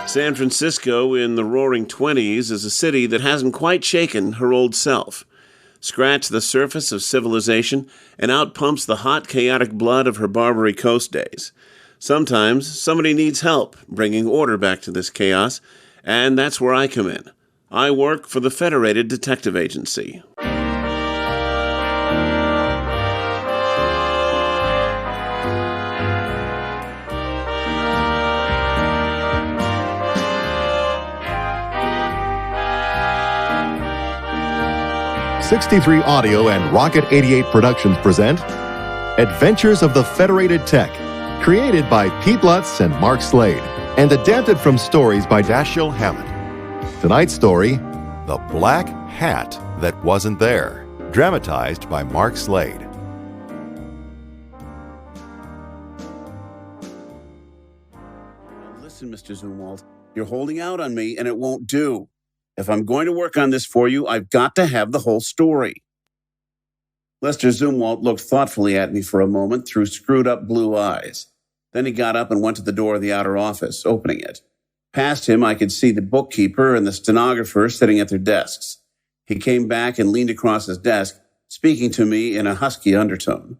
San Francisco in the roaring 20s is a city that hasn't quite shaken her old self. Scratch the surface of civilization, and out pumps the hot, chaotic blood of her Barbary Coast days. Sometimes somebody needs help bringing order back to this chaos, and that's where I come in. I work for the Federated Detective Agency. '63 Audio and Rocket 88 Productions present Adventures of the Federated Tec, created by Pete Lutz and Mark Slade, and adapted from stories by Dashiell Hammett. Tonight's story, The Black Hat That Wasn't There, dramatized by Mark Slade. Listen, Mr. Zumwalt, you're holding out on me, and it won't do. If I'm going to work on this for you, I've got to have the whole story. Lester Zumwalt looked thoughtfully at me for a moment through screwed-up blue eyes. Then he got up and went to the door of the outer office, opening it. Past him, I could see the bookkeeper and the stenographer sitting at their desks. He came back and leaned across his desk, speaking to me in a husky undertone.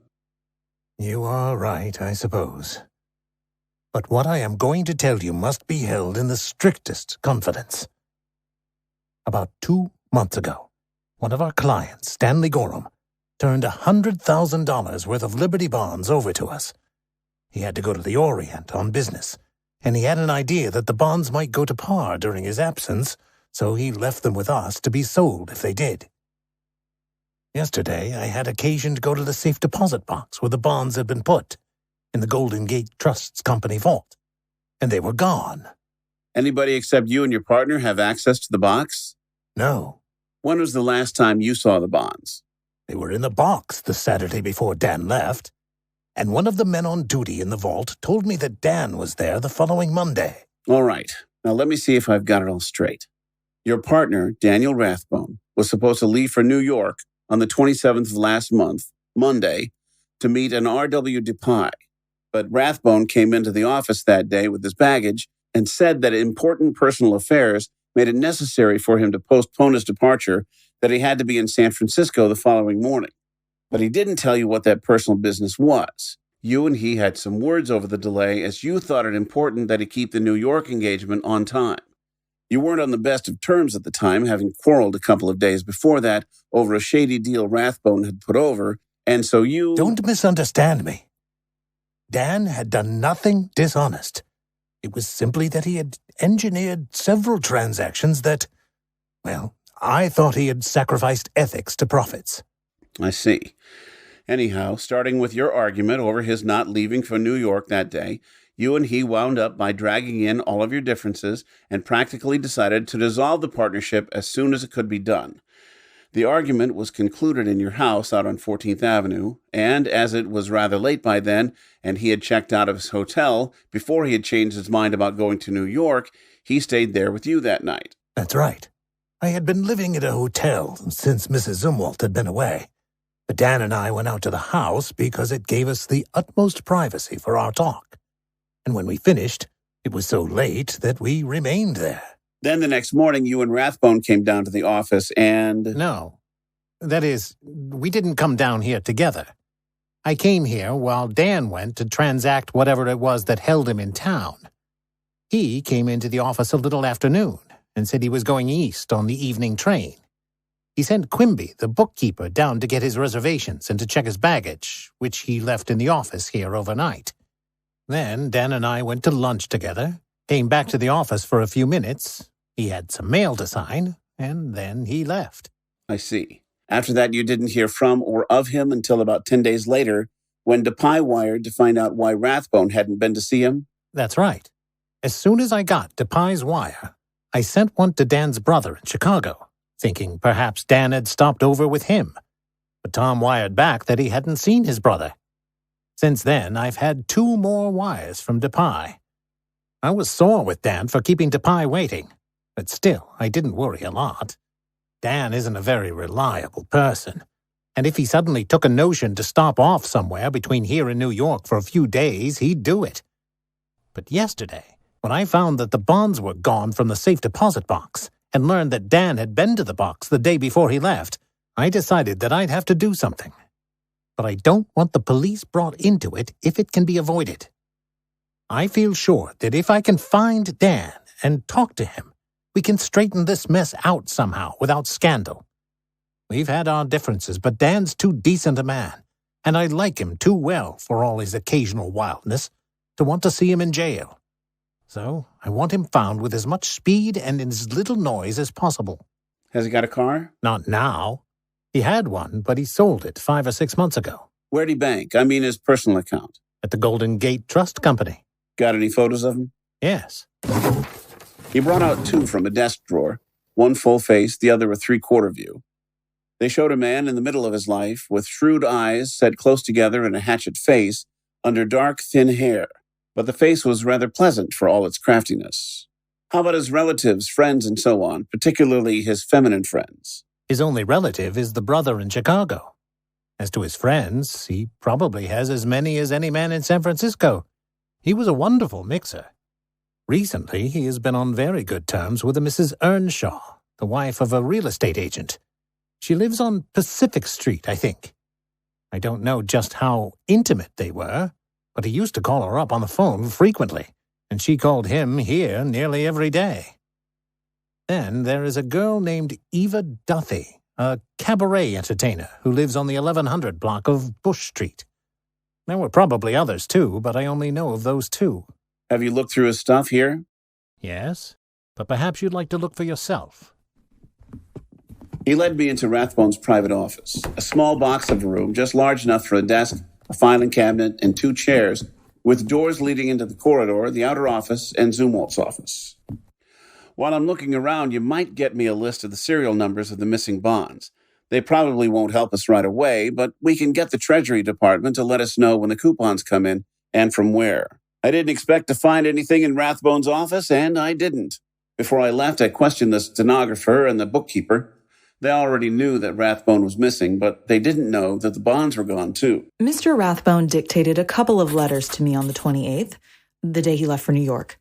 You are right, I suppose. But what I am going to tell you must be held in the strictest confidence. About 2 months ago, one of our clients, Stanley Gorham, turned $100,000 worth of Liberty bonds over to us. He had to go to the Orient on business, and he had an idea that the bonds might go to par during his absence, so he left them with us to be sold if they did. Yesterday, I had occasion to go to the safe deposit box where the bonds had been put, in the Golden Gate Trust's company vault, and they were gone. Anybody except you and your partner have access to the box? No. When was the last time you saw the bonds? They were in the box the Saturday before Dan left, and one of the men on duty in the vault told me that Dan was there the following Monday. All right. Now let me see if I've got it all straight. Your partner, Daniel Rathbone, was supposed to leave for New York on the 27th of last month, Monday, to meet an R.W. DePie. But Rathbone came into the office that day with his baggage and said that important personal affairs made it necessary for him to postpone his departure, that he had to be in San Francisco the following morning. But he didn't tell you what that personal business was. You and he had some words over the delay, as you thought it important that he keep the New York engagement on time. You weren't on the best of terms at the time, having quarreled a couple of days before that over a shady deal Rathbone had put over, and so you... Don't misunderstand me. Dan had done nothing dishonest. It was simply that he had engineered several transactions that, well, I thought he had sacrificed ethics to profits. I see. Anyhow, starting with your argument over his not leaving for New York that day, you and he wound up by dragging in all of your differences and practically decided to dissolve the partnership as soon as it could be done. The argument was concluded in your house out on 14th Avenue, and as it was rather late by then, and he had checked out of his hotel before he had changed his mind about going to New York, he stayed there with you that night. That's right. I had been living at a hotel since Mrs. Zumwalt had been away, but Dan and I went out to the house because it gave us the utmost privacy for our talk. And when we finished, it was so late that we remained there. Then the next morning, you and Rathbone came down to the office and... No. That is, we didn't come down here together. I came here while Dan went to transact whatever it was that held him in town. He came into the office a little after noon and said he was going east on the evening train. He sent Quimby, the bookkeeper, down to get his reservations and to check his baggage, which he left in the office here overnight. Then Dan and I went to lunch together, came back to the office for a few minutes. He had some mail to sign, and then he left. I see. After that, you didn't hear from or of him until about 10 days later, when DePie wired to find out why Rathbone hadn't been to see him? That's right. As soon as I got DePie's wire, I sent one to Dan's brother in Chicago, thinking perhaps Dan had stopped over with him. But Tom wired back that he hadn't seen his brother. Since then, I've had 2 more wires from DePie. I was sore with Dan for keeping DePie waiting, but still, I didn't worry a lot. Dan isn't a very reliable person, and if he suddenly took a notion to stop off somewhere between here and New York for a few days, he'd do it. But yesterday, When I found that the bonds were gone from the safe deposit box and learned that Dan had been to the box the day before he left, I decided that I'd have to do something. But I don't want the police brought into it if it can be avoided. I feel sure that if I can find Dan and talk to him, we can straighten this mess out somehow without scandal. We've had our differences, but Dan's too decent a man, and I like him too well for all his occasional wildness to want to see him in jail. So I want him found with as much speed and as little noise as possible. Has he got a car? Not now. He had one, but he sold it 5 or 6 months ago. Where'd he bank? I mean his personal account. At the Golden Gate Trust Company. Got any photos of him? Yes. He brought out 2 from a desk drawer, one full face, the other a 3/4 view. They showed a man in the middle of his life with shrewd eyes set close together and a hatchet face under dark, thin hair. But the face was rather pleasant for all its craftiness. How about his relatives, friends, and so on, particularly his feminine friends? His only relative is the brother in Chicago. As to his friends, he probably has as many as any man in San Francisco. He was a wonderful mixer. Recently, he has been on very good terms with a Mrs. Earnshaw, the wife of a real estate agent. She lives on Pacific Street, I think. I don't know just how intimate they were, but he used to call her up on the phone frequently, and she called him here nearly every day. Then there is a girl named Eva Duthie, a cabaret entertainer who lives on the 1100 block of Bush Street. There were probably others too, but I only know of those 2. Have you looked through his stuff here? Yes, but perhaps you'd like to look for yourself. He led me into Rathbone's private office, a small box of a room just large enough for a desk, a filing cabinet, and 2 chairs, with doors leading into the corridor, the outer office, and Zumwalt's office. While I'm looking around, you might get me a list of the serial numbers of the missing bonds. They probably won't help us right away, but we can get the Treasury Department to let us know when the coupons come in and from where. I didn't expect to find anything in Rathbone's office, and I didn't. Before I left, I questioned the stenographer and the bookkeeper. They already knew that Rathbone was missing, but they didn't know that the bonds were gone, too. Mr. Rathbone dictated a couple of letters to me on the 28th, the day he left for New York.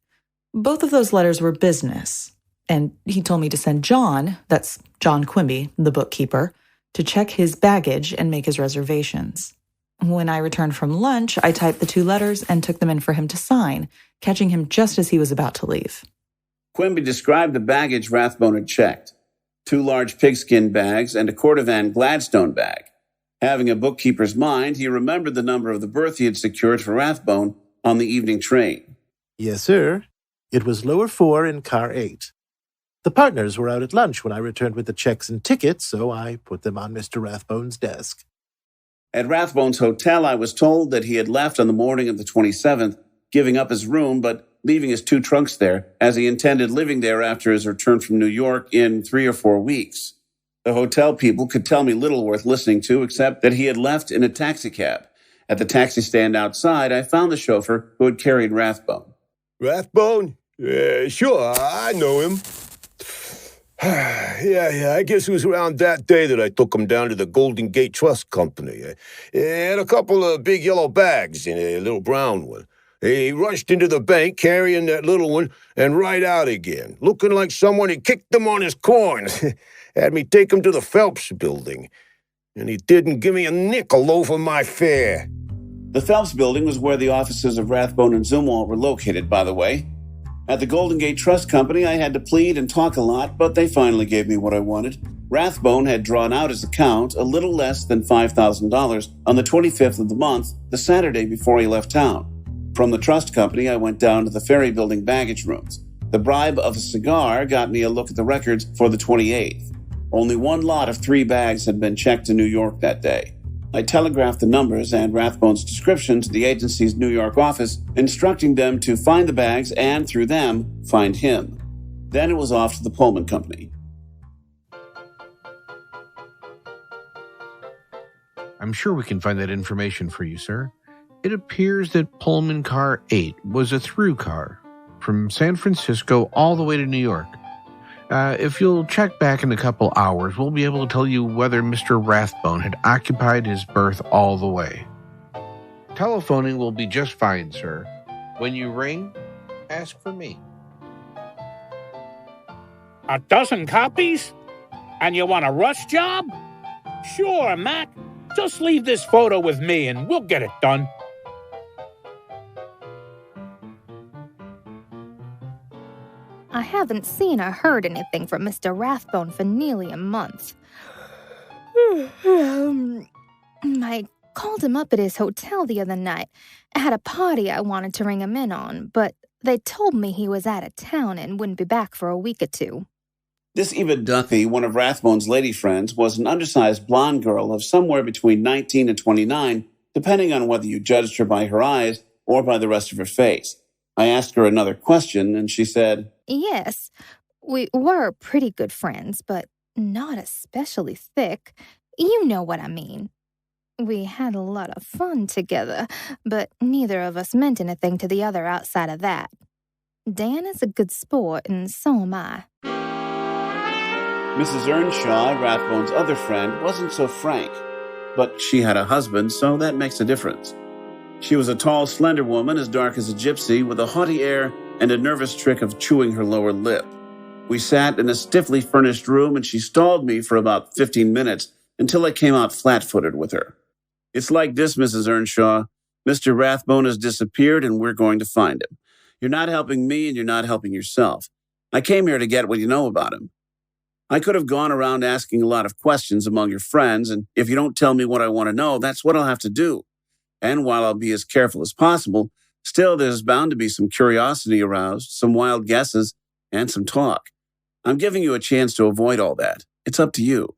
Both of those letters were business, and he told me to send John, that's John Quimby, the bookkeeper, to check his baggage and make his reservations. When I returned from lunch, I typed the 2 letters and took them in for him to sign, catching him just as he was about to leave. Quimby described the baggage Rathbone had checked. 2 large pigskin bags and a Cordovan Gladstone bag. Having a bookkeeper's mind, he remembered the number of the berth he had secured for Rathbone on the evening train. Yes, sir. It was lower 4 in car 8. The partners were out at lunch when I returned with the checks and tickets, so I put them on Mr. Rathbone's desk. At Rathbone's hotel, I was told that he had left on the morning of the 27th, giving up his room, but leaving his 2 trunks there, as he intended living there after his return from New York in 3 or 4 weeks. The hotel people could tell me little worth listening to, except that he had left in a taxicab. At the taxi stand outside, I found the chauffeur who had carried Rathbone. Rathbone? Sure, I know him. Yeah, I guess it was around that day that I took him down to the Golden Gate Trust Company. He had a couple of big yellow bags and a little brown one. He rushed into the bank carrying that little one and right out again, looking like someone had kicked him on his corn. Had me take him to the Phelps building, and he didn't give me a nickel over my fare. The Phelps building was where the offices of Rathbone and Zumwalt were located, by the way. At the Golden Gate Trust Company, I had to plead and talk a lot, but they finally gave me what I wanted. Rathbone had drawn out his account a little less than $5,000 on the 25th of the month, the Saturday before he left town. From the trust company, I went down to the ferry building baggage rooms. The bribe of a cigar got me a look at the records for the 28th. Only 1 lot of 3 bags had been checked to New York that day. I telegraphed the numbers and Rathbone's description to the agency's New York office, instructing them to find the bags and, through them, find him. Then it was off to the Pullman Company. I'm sure we can find that information for you, sir. It appears that Pullman Car 8 was a through car from San Francisco all the way to New York. If you'll check back in a couple hours, we'll be able to tell you whether Mr. Rathbone had occupied his berth all the way. Telephoning will be just fine, sir. When you ring, Ask for me. A dozen copies? And you want a rush job? Sure, Mac. Just leave this photo with me and we'll get it done. I haven't seen or heard anything from Mr. Rathbone for nearly a month. I called him up at his hotel the other night. I had a party I wanted to ring him in on, but they told me he was out of town and wouldn't be back for a week or two. This Eva Duthie, one of Rathbone's lady friends, was an undersized blonde girl of somewhere between 19 and 29, depending on whether you judged her by her eyes or by the rest of her face. I asked her another question, and she said, Yes, we were pretty good friends, but not especially thick. You know what I mean. We had a lot of fun together, but neither of us meant anything to the other outside of that. Dan is a good sport, and so am I. Mrs. Earnshaw, Rathbone's other friend, wasn't so frank, but she had a husband, so that makes a difference. She was a tall, slender woman, as dark as a gypsy, with a haughty air and a nervous trick of chewing her lower lip. We sat in a stiffly furnished room, and she stalled me for about 15 minutes until I came out flat-footed with her. It's like this, Mrs. Earnshaw. Mr. Rathbone has disappeared, and we're going to find him. You're not helping me, and you're not helping yourself. I came here to get what you know about him. I could have gone around asking a lot of questions among your friends, and if you don't tell me what I want to know, that's what I'll have to do. And while I'll be as careful as possible, still there's bound to be some curiosity aroused, some wild guesses, and some talk. I'm giving you a chance to avoid all that. It's up to you.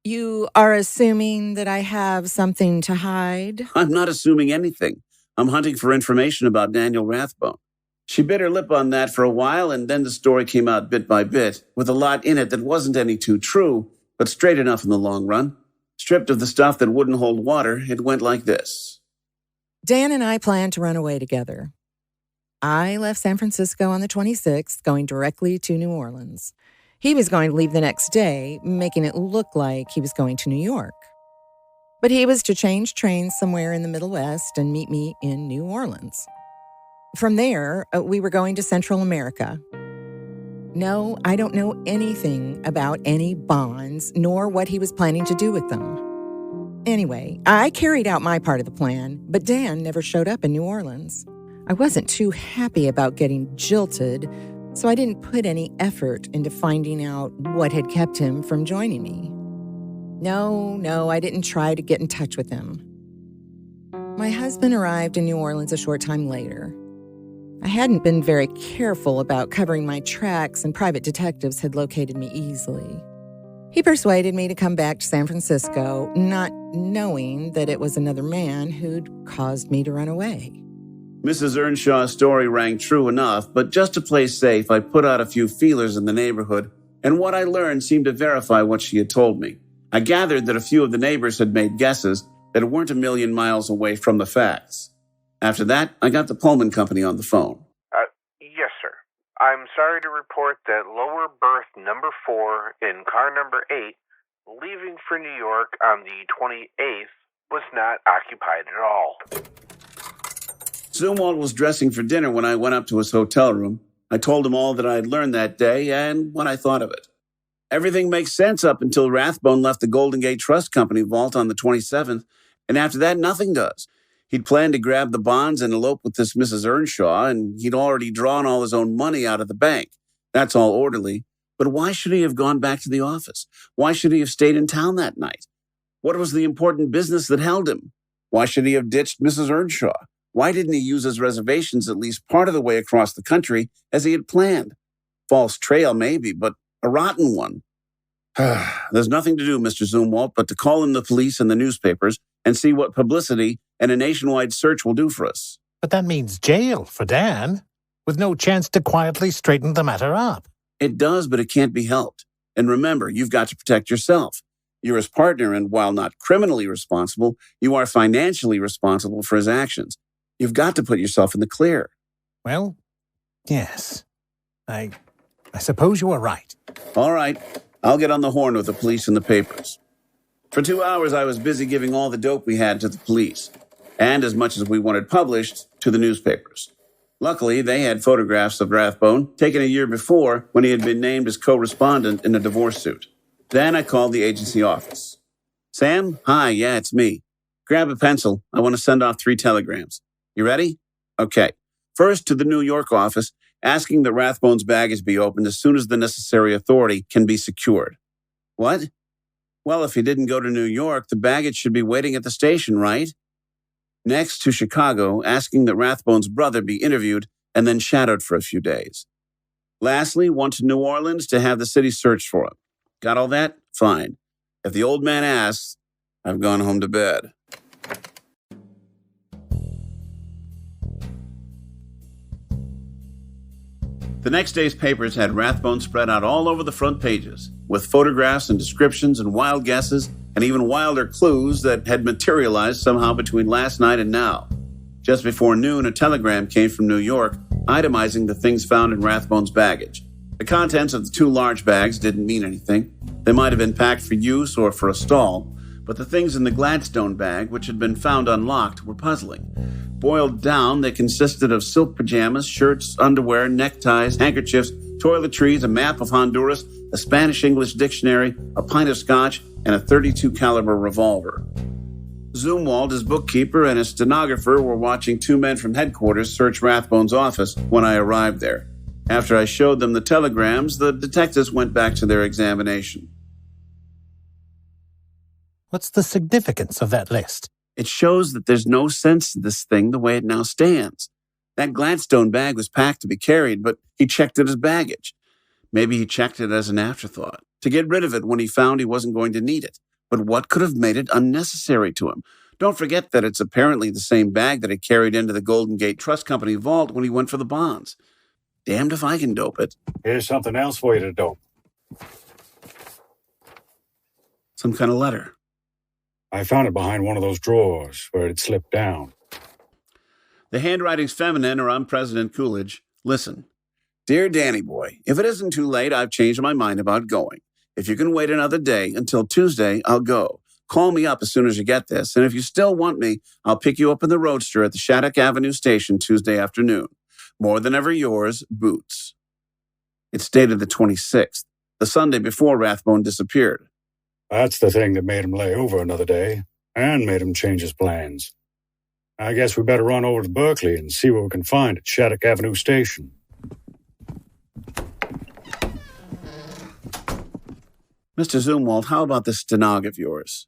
You are assuming that I have something to hide? I'm not assuming anything. I'm hunting for information about Daniel Rathbone. She bit her lip on that for a while, and then the story came out bit by bit, with a lot in it that wasn't any too true, but straight enough in the long run. Stripped of the stuff that wouldn't hold water, it went like this. Dan and I planned to run away together. I left San Francisco on the 26th, going directly to New Orleans. He was going to leave the next day, making it look like he was going to New York. But he was to change trains somewhere in the Middle West and meet me in New Orleans. From there, we were going to Central America. No, I don't know anything about any bonds, nor what he was planning to do with them. Anyway, I carried out my part of the plan, but Dan never showed up in New Orleans. I wasn't too happy about getting jilted, so I didn't put any effort into finding out what had kept him from joining me. No, I didn't try to get in touch with him. My husband arrived in New Orleans a short time later. I hadn't been very careful about covering my tracks, and private detectives had located me easily. He persuaded me to come back to San Francisco, not knowing that it was another man who'd caused me to run away. Mrs. Earnshaw's story rang true enough, but just to play safe, I put out a few feelers in the neighborhood, and what I learned seemed to verify what she had told me. I gathered that a few of the neighbors had made guesses that weren't a million miles away from the facts. After that, I got the Pullman Company on the phone. Yes, sir. I'm sorry to report that lower berth number 4 in car number 8, leaving for New York on the 28th, was not occupied at all. Zumwalt was dressing for dinner when I went up to his hotel room. I told him all that I had learned that day and what I thought of it. Everything makes sense up until Rathbone left the Golden Gate Trust Company vault on the 27th, and after that, nothing does. He'd planned to grab the bonds and elope with this Mrs. Earnshaw, and he'd already drawn all his own money out of the bank. That's all orderly. But why should he have gone back to the office? Why should he have stayed in town that night? What was the important business that held him? Why should he have ditched Mrs. Earnshaw? Why didn't he use his reservations at least part of the way across the country as he had planned? False trail, maybe, but a rotten one. There's nothing to do, Mr. Zumwalt, but to call in the police and the newspapers and see what publicity and a nationwide search will do for us. But that means jail for Dan, with no chance to quietly straighten the matter up. It does, but it can't be helped. And remember, you've got to protect yourself. You're his partner, and while not criminally responsible, you are financially responsible for his actions. You've got to put yourself in the clear. Well, yes. I suppose you are right. All right. I'll get on the horn with the police and the papers. For 2 hours, I was busy giving all the dope we had to the police, and as much as we wanted published, to the newspapers. Luckily, they had photographs of Rathbone taken a year before when he had been named as co-respondent in a divorce suit. Then I called the agency office. Sam? Hi, yeah, it's me. Grab a pencil. I want to send off 3 telegrams. You ready? Okay. First, to the New York office, asking that Rathbone's baggage be opened as soon as the necessary authority can be secured. What? Well, if he didn't go to New York, the baggage should be waiting at the station, right? Next, to Chicago, asking that Rathbone's brother be interviewed and then shadowed for a few days. Lastly, one to New Orleans to have the city searched for him. Got all that? Fine. If the old man asks, I've gone home to bed. The next day's papers had Rathbone spread out all over the front pages, with photographs and descriptions and wild guesses, and even wilder clues that had materialized somehow between last night and now. Just before noon, a telegram came from New York, itemizing the things found in Rathbone's baggage. The contents of the 2 large bags didn't mean anything. They might have been packed for use or for a stall, but the things in the Gladstone bag, which had been found unlocked, were puzzling. Boiled down, they consisted of silk pajamas, shirts, underwear, neckties, handkerchiefs, toiletries, a map of Honduras, a Spanish-English dictionary, a pint of scotch, and a .32 caliber revolver. Zumwalt, his bookkeeper, and his stenographer were watching 2 men from headquarters search Rathbone's office when I arrived there. After I showed them the telegrams, the detectives went back to their examination. What's the significance of that list? It shows that there's no sense to this thing the way it now stands. That Gladstone bag was packed to be carried, but he checked it as baggage. Maybe he checked it as an afterthought, to get rid of it when he found he wasn't going to need it. But what could have made it unnecessary to him? Don't forget that it's apparently the same bag that he carried into the Golden Gate Trust Company vault when he went for the bonds. Damned if I can dope it. Here's something else for you to dope. Some kind of letter. I found it behind one of those drawers where it slipped down. The handwriting's feminine, or I'm President Coolidge. Listen. Dear Danny boy, if it isn't too late, I've changed my mind about going. If you can wait another day until Tuesday, I'll go. Call me up as soon as you get this, and if you still want me, I'll pick you up in the roadster at the Shattuck Avenue station Tuesday afternoon. More than ever yours, Boots. It's dated the 26th, the Sunday before Rathbone disappeared. That's the thing that made him lay over another day, and made him change his plans. I guess we better run over to Berkeley and see what we can find at Shattuck Avenue Station. Mr. Zumwalt, how about this stenog of yours?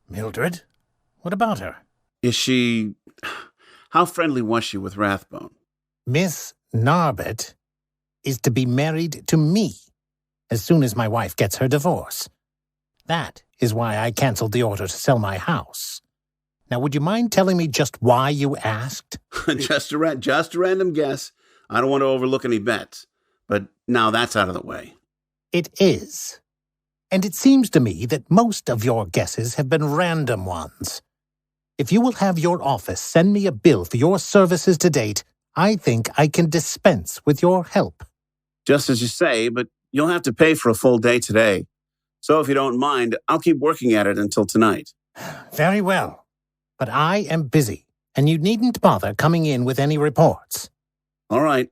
Mildred? What about her? Is she... How friendly was she with Rathbone? Miss Narbet is to be married to me as soon as my wife gets her divorce. That is why I canceled the order to sell my house. Now, would you mind telling me just why you asked? just a random guess. I don't want to overlook any bets. But now that's out of the way. It is. And it seems to me that most of your guesses have been random ones. If you will have your office send me a bill for your services to date, I think I can dispense with your help. Just as you say, but you'll have to pay for a full day today. So if you don't mind, I'll keep working at it until tonight. Very well. But I am busy, and you needn't bother coming in with any reports. All right.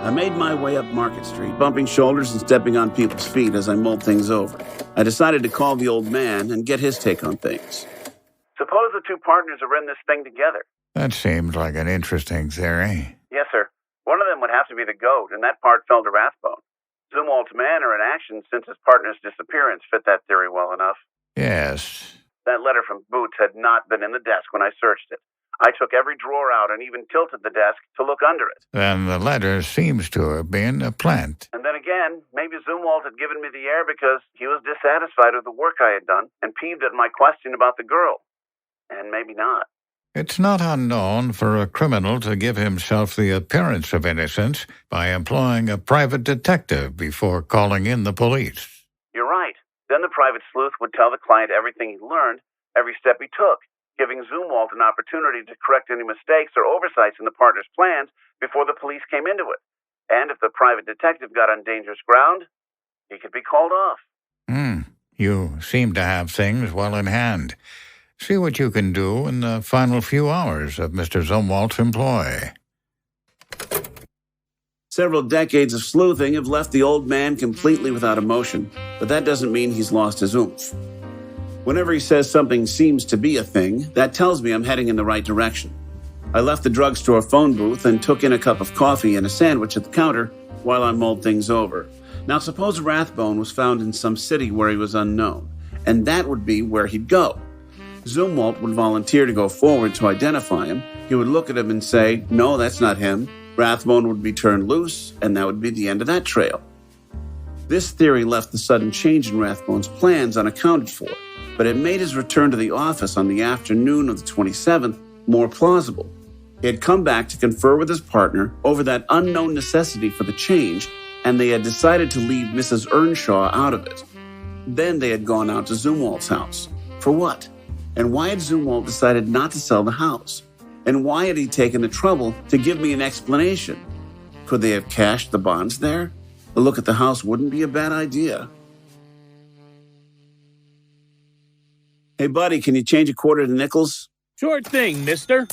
I made my way up Market Street, bumping shoulders and stepping on people's feet as I mulled things over. I decided to call the old man and get his take on things. Suppose the 2 partners are in this thing together. That seems like an interesting theory. Yes, sir. One of them would have to be the goat, and that part fell to Rathbone. Zumwalt's manner and action since his partner's disappearance fit that theory well enough. Yes. That letter from Boots had not been in the desk when I searched it. I took every drawer out and even tilted the desk to look under it. Then the letter seems to have been a plant. And then again, maybe Zumwalt had given me the air because he was dissatisfied with the work I had done and peeved at my question about the girl. And maybe not. It's not unknown for a criminal to give himself the appearance of innocence by employing a private detective before calling in the police. You're right. Then the private sleuth would tell the client everything he learned, every step he took, giving Zumwalt an opportunity to correct any mistakes or oversights in the partner's plans before the police came into it. And if the private detective got on dangerous ground, he could be called off. You seem to have things well in hand. See what you can do in the final few hours of Mr. Zumwalt's employ. Several decades of sleuthing have left the old man completely without emotion, but that doesn't mean he's lost his oomph. Whenever he says something seems to be a thing, that tells me I'm heading in the right direction. I left the drugstore phone booth and took in a cup of coffee and a sandwich at the counter while I mulled things over. Now, suppose Rathbone was found in some city where he was unknown, and that would be where he'd go. Zumwalt would volunteer to go forward to identify him. He would look at him and say, "No, that's not him." Rathbone would be turned loose, and that would be the end of that trail. This theory left the sudden change in Rathbone's plans unaccounted for, but it made his return to the office on the afternoon of the 27th more plausible. He had come back to confer with his partner over that unknown necessity for the change, and they had decided to leave Mrs. Earnshaw out of it. Then they had gone out to Zumwalt's house. For what? And why had Zumwalt decided not to sell the house? And why had he taken the trouble to give me an explanation? Could they have cashed the bonds there? A look at the house wouldn't be a bad idea. Hey, buddy, can you change a quarter to nickels? Sure thing, mister.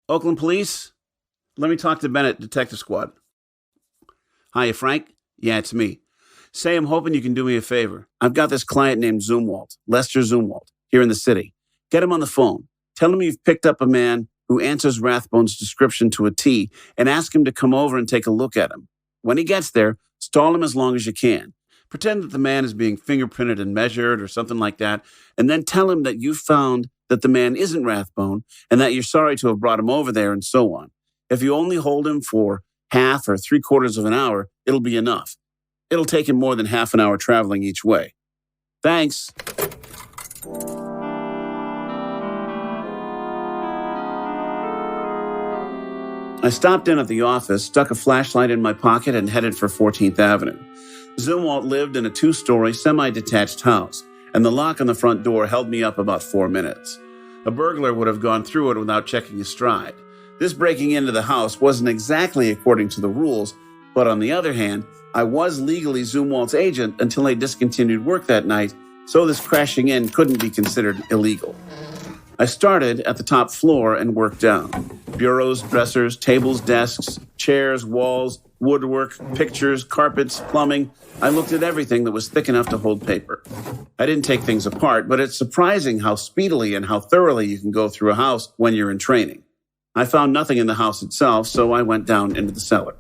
Oakland Police? Let me talk to Bennett, Detective Squad. Hiya, Frank. Yeah, it's me. Say, I'm hoping you can do me a favor. I've got this client named Zumwalt, Lester Zumwalt, here in the city. Get him on the phone. Tell him you've picked up a man who answers Rathbone's description to a T, and ask him to come over and take a look at him. When he gets there, stall him as long as you can. Pretend that the man is being fingerprinted and measured or something like that, and then tell him that you found that the man isn't Rathbone and that you're sorry to have brought him over there and so on. If you only hold him for half or 3/4 of an hour, it'll be enough. It'll take him more than half an hour traveling each way. Thanks. I stopped in at the office, stuck a flashlight in my pocket, and headed for 14th Avenue. Zumwalt lived in a 2-story, semi-detached house, and the lock on the front door held me up about 4 minutes. A burglar would have gone through it without checking his stride. This breaking into the house wasn't exactly according to the rules, but on the other hand, I was legally Zumwalt's agent until I discontinued work that night, so this crashing in couldn't be considered illegal. I started at the top floor and worked down. Bureaus, dressers, tables, desks, chairs, walls, woodwork, pictures, carpets, plumbing. I looked at everything that was thick enough to hold paper. I didn't take things apart, but it's surprising how speedily and how thoroughly you can go through a house when you're in training. I found nothing in the house itself, so I went down into the cellar.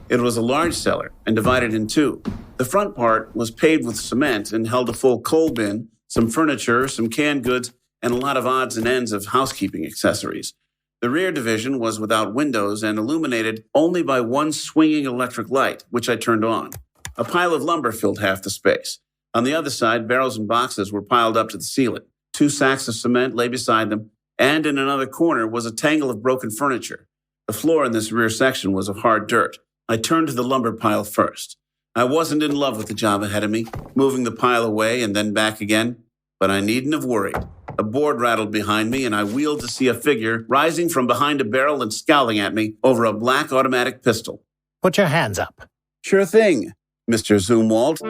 It was a large cellar and divided in two. The front part was paved with cement and held a full coal bin, some furniture, some canned goods, and a lot of odds and ends of housekeeping accessories. The rear division was without windows and illuminated only by one swinging electric light, which I turned on. A pile of lumber filled half the space. On the other side, barrels and boxes were piled up to the ceiling. 2 sacks of cement lay beside them, and in another corner was a tangle of broken furniture. The floor in this rear section was of hard dirt. I turned to the lumber pile first. I wasn't in love with the job ahead of me, moving the pile away and then back again, but I needn't have worried. A board rattled behind me, and I wheeled to see a figure rising from behind a barrel and scowling at me over a black automatic pistol. Put your hands up. Sure thing, Mr. Zumwalt.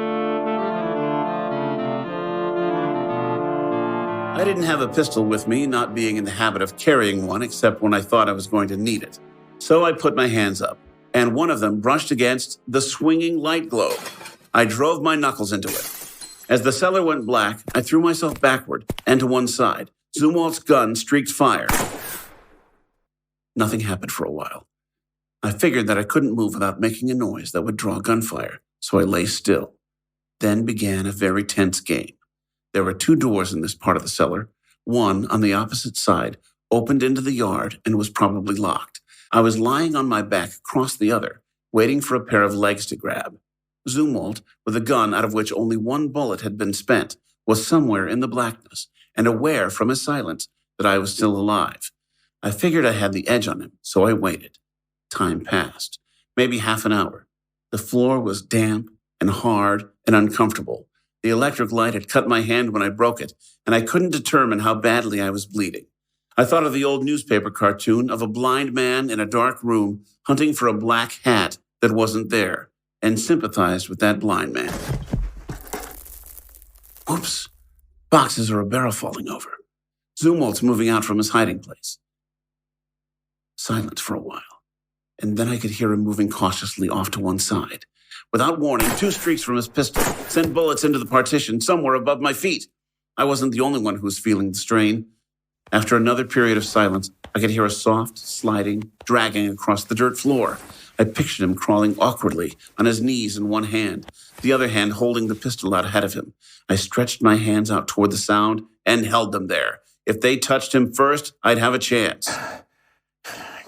I didn't have a pistol with me, not being in the habit of carrying one except when I thought I was going to need it. So I put my hands up, and one of them brushed against the swinging light globe. I drove my knuckles into it. As the cellar went black, I threw myself backward and to one side. Zumwalt's gun streaked fire. Nothing happened for a while. I figured that I couldn't move without making a noise that would draw gunfire, so I lay still. Then began a very tense game. There were 2 doors in this part of the cellar. One, on the opposite side, opened into the yard and was probably locked. I was lying on my back across the other, waiting for a pair of legs to grab. Zumwalt, with a gun out of which only 1 bullet had been spent, was somewhere in the blackness and aware from his silence that I was still alive. I figured I had the edge on him, so I waited. Time passed, maybe half an hour. The floor was damp and hard and uncomfortable. The electric light had cut my hand when I broke it, and I couldn't determine how badly I was bleeding. I thought of the old newspaper cartoon of a blind man in a dark room hunting for a black hat that wasn't there. and sympathized with that blind man. Whoops. Boxes or a barrel falling over. Zumwalt's moving out from his hiding place. Silent for a while, and then I could hear him moving cautiously off to one side. Without warning, 2 streaks from his pistol sent bullets into the partition somewhere above my feet. I wasn't the only one who was feeling the strain. After another period of silence, I could hear a soft, sliding, dragging across the dirt floor. I pictured him crawling awkwardly on his knees in one hand, the other hand holding the pistol out ahead of him. I stretched my hands out toward the sound and held them there. If they touched him first, I'd have a chance.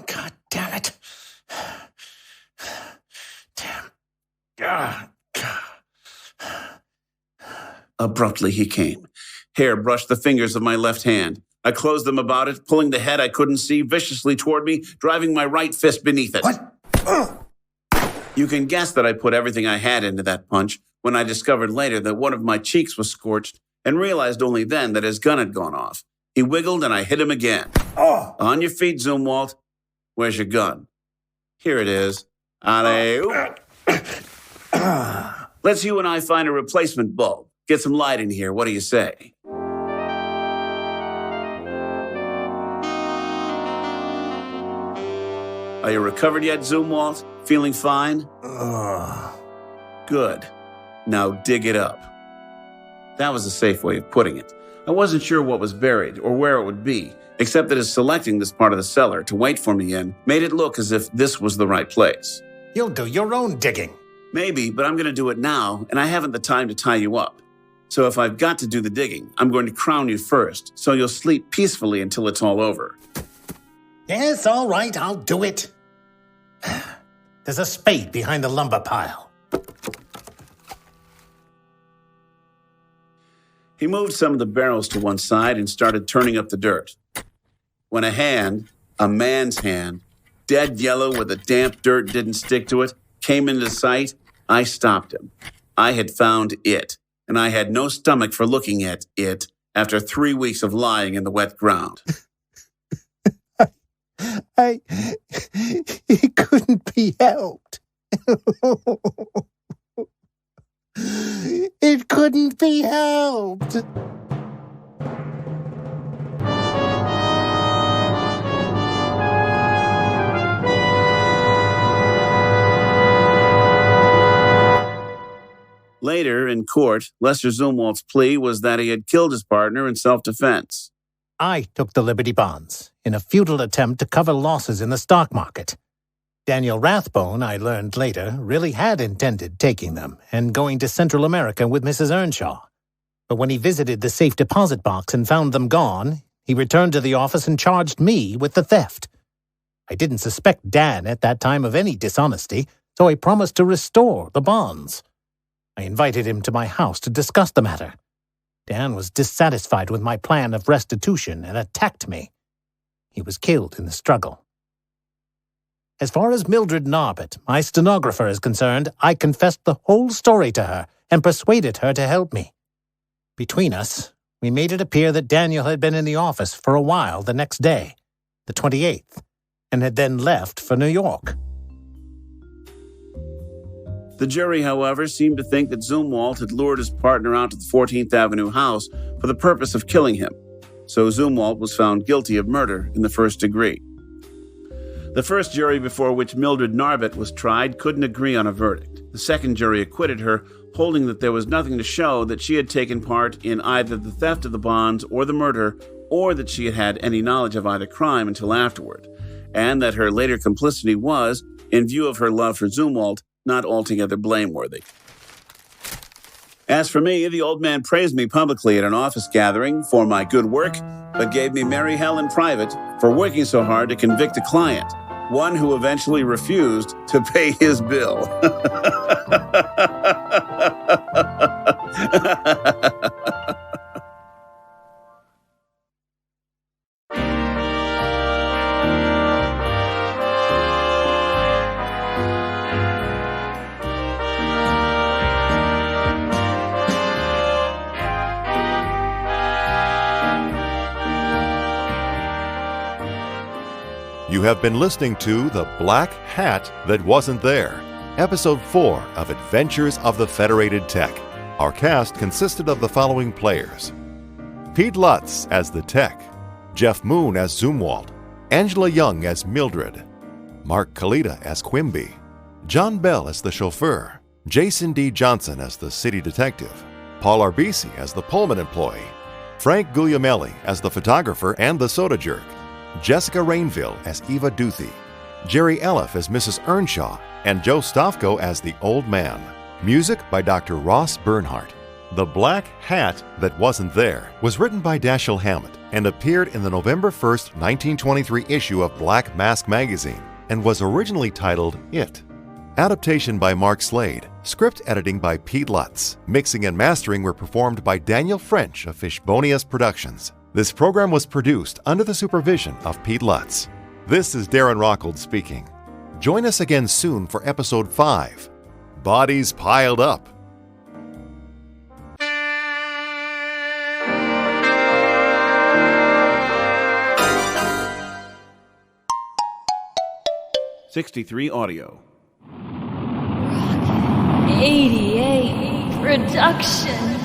God damn it. Damn. Abruptly he came. Hair brushed the fingers of my left hand. I closed them about it, pulling the head I couldn't see viciously toward me, driving my right fist beneath it. What? You can guess that I put everything I had into that punch when I discovered later that one of my cheeks was scorched and realized only then that his gun had gone off. He wiggled and I hit him again. On your feet, Zumwalt. Where's your gun? Here it is. Allez-oop. Let's you and I find a replacement bulb. Get some light in here. What do you say? Are you recovered yet, Zumwalt? Feeling fine? Good. Now dig it up. That was a safe way of putting it. I wasn't sure what was buried or where it would be, except that his selecting this part of the cellar to wait for me in made it look as if this was the right place. You'll do your own digging. Maybe, but I'm going to do it now, and I haven't the time to tie you up. So if I've got to do the digging, I'm going to crown you first, so you'll sleep peacefully until it's all over. Yes, all right, I'll do it. There's a spade behind the lumber pile. He moved some of the barrels to one side and started turning up the dirt. When a hand, a man's hand, dead yellow where the damp dirt didn't stick to it, came into sight, I stopped him. I had found it, and I had no stomach for looking at it after 3 weeks of lying in the wet ground. It couldn't be helped. It couldn't be helped. Later, in court, Lester Zumwalt's plea was that he had killed his partner in self-defense. I took the Liberty bonds in a futile attempt to cover losses in the stock market. Daniel Rathbone, I learned later, really had intended taking them and going to Central America with Mrs. Earnshaw. But when he visited the safe deposit box and found them gone, he returned to the office and charged me with the theft. I didn't suspect Dan at that time of any dishonesty, so I promised to restore the bonds. I invited him to my house to discuss the matter. Dan was dissatisfied with my plan of restitution and attacked me. He was killed in the struggle. As far as Mildred Narbett, my stenographer, is concerned, I confessed the whole story to her and persuaded her to help me. Between us, we made it appear that Daniel had been in the office for a while the next day, the 28th, and had then left for New York. The jury, however, seemed to think that Zumwalt had lured his partner out to the 14th Avenue house for the purpose of killing him, so Zumwalt was found guilty of murder in the first degree. The first jury before which Mildred Narbett was tried couldn't agree on a verdict. The second jury acquitted her, holding that there was nothing to show that she had taken part in either the theft of the bonds or the murder, or that she had had any knowledge of either crime until afterward, and that her later complicity was, in view of her love for Zumwalt, not altogether blameworthy. As for me, the old man praised me publicly at an office gathering for my good work, but gave me merry hell in private for working so hard to convict a client, one who eventually refused to pay his bill. You have been listening to The Black Hat That Wasn't There, Episode 4 of Adventures of the Federated Tec. Our cast consisted of the following players: Pete Lutz as the Tec, Jeff Moon as Zumwalt, Angela Young as Mildred, Mark Kalita as Quimby, John Bell as the chauffeur, Jason D. Johnson as the city detective, Paul Arbisi as the Pullman employee, Frank Guglielmelli as the photographer and the soda jerk, Jessica Rainville as Eva Duthie, Jerry Elliff as Mrs. Earnshaw, and Joe Stofko as the Old Man. Music by Dr. Ross Bernhardt. The Black Hat That Wasn't There was written by Dashiell Hammett and appeared in the November 1st, 1923 issue of Black Mask magazine and was originally titled It. Adaptation by Mark Slade. Script editing by Pete Lutz. Mixing and mastering were performed by Daniel French of Fishbonius Productions. This program was produced under the supervision of Pete Lutz. This is Darren Rockhold speaking. Join us again soon for Episode 5, Bodies Piled Up. '63 Audio. 88 Production.